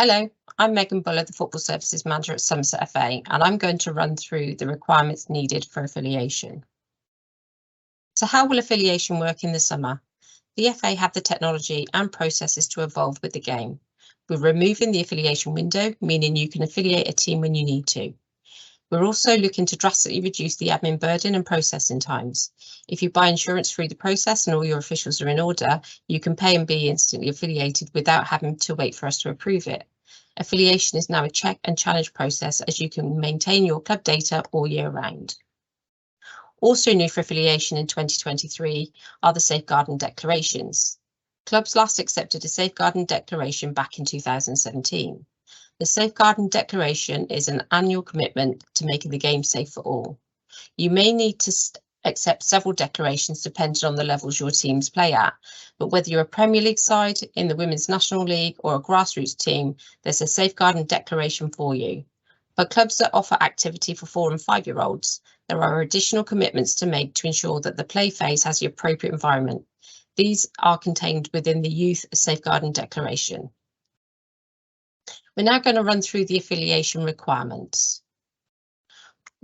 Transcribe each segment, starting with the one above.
Hello, I'm Megan Buller, the Football Services Manager at Somerset FA, and I'm going to run through the requirements needed for affiliation. So how will affiliation work in the summer? The FA have the technology and processes to evolve with the game. We're removing the affiliation window, meaning you can affiliate a team when you need to. We're also looking to drastically reduce the admin burden and processing times. If you buy insurance through the process and all your officials are in order, you can pay and be instantly affiliated without having to wait for us to approve it. Affiliation is now a check and challenge process, as you can maintain your club data all year round. Also new for affiliation in 2023 are the safeguarding declarations. Clubs last accepted a safeguarding declaration back in 2017. The safeguarding declaration is an annual commitment to making the game safe for all. You may need to accept several declarations depending on the levels your teams play at, but whether you're a Premier League side, in the Women's National League or a grassroots team, there's a safeguarding declaration for you. For clubs that offer activity for 4 and 5-year-olds, there are additional commitments to make to ensure that the play phase has the appropriate environment. These are contained within the Youth Safeguarding Declaration. We're now going to run through the affiliation requirements.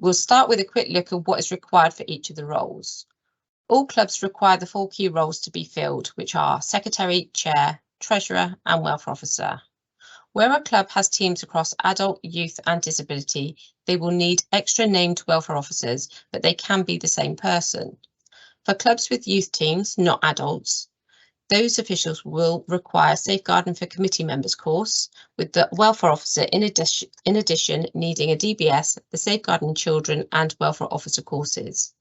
We'll start with a quick look at what is required for each of the roles. All clubs require the 4 key roles to be filled, which are Secretary, Chair, Treasurer and Welfare Officer. Where a club has teams across adult, youth and disability, they will need extra named welfare officers, but they can be the same person. For clubs with youth teams, not adults, those officials will require safeguarding for committee members course, with the welfare officer in addition needing a DBS, the safeguarding children and welfare officer courses.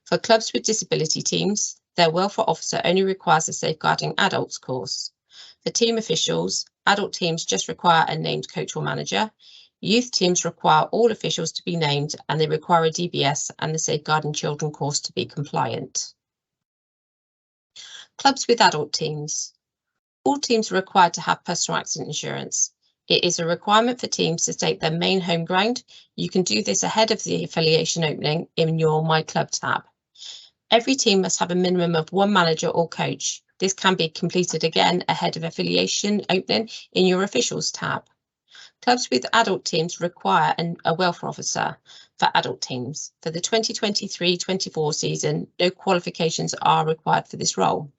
For clubs with disability teams, their welfare officer only requires a safeguarding adults course. For team officials, adult teams just require a named coach or manager. Youth teams require all officials to be named and they require a DBS and the safeguarding children course to be compliant. Clubs with adult teams. All teams are required to have personal accident insurance. It is a requirement for teams to state their main home ground. You can do this ahead of the affiliation opening in your My Club tab. Every team must have a minimum of 1 manager or coach. This can be completed again ahead of affiliation opening in your officials tab. Clubs with adult teams require a welfare officer for adult teams. For the 2023-24 season, no qualifications are required for this role.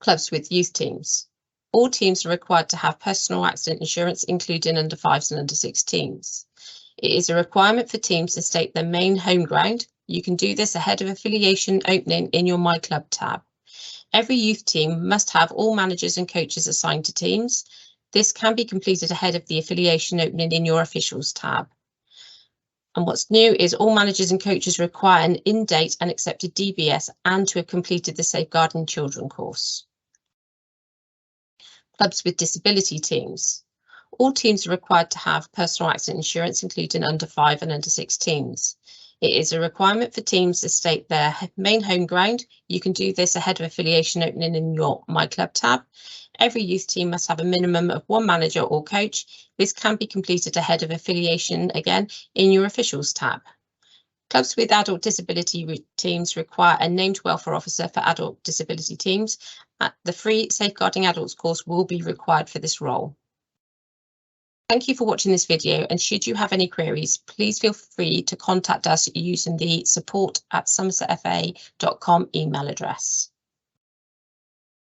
Clubs with youth teams. All teams are required to have personal accident insurance, including under 5s and under 16s. It is a requirement for teams to state their main home ground. You can do this ahead of affiliation opening in your My Club tab. Every youth team must have all managers and coaches assigned to teams. This can be completed ahead of the affiliation opening in your officials tab. And what's new is all managers and coaches require an in-date and accepted DBS and to have completed the Safeguarding Children course. Clubs with disability teams. All teams are required to have personal accident insurance, including under 5 and under 16s. It is a requirement for teams to state their main home ground. You can do this ahead of affiliation opening in your My Club tab. Every youth team must have a minimum of 1 manager or coach. This can be completed ahead of affiliation again in your officials tab. Clubs with adult disability teams require a named welfare officer for adult disability teams. The free Safeguarding Adults course will be required for this role. Thank you for watching this video, and should you have any queries, please feel free to contact us using the support@somersetfa.com email address.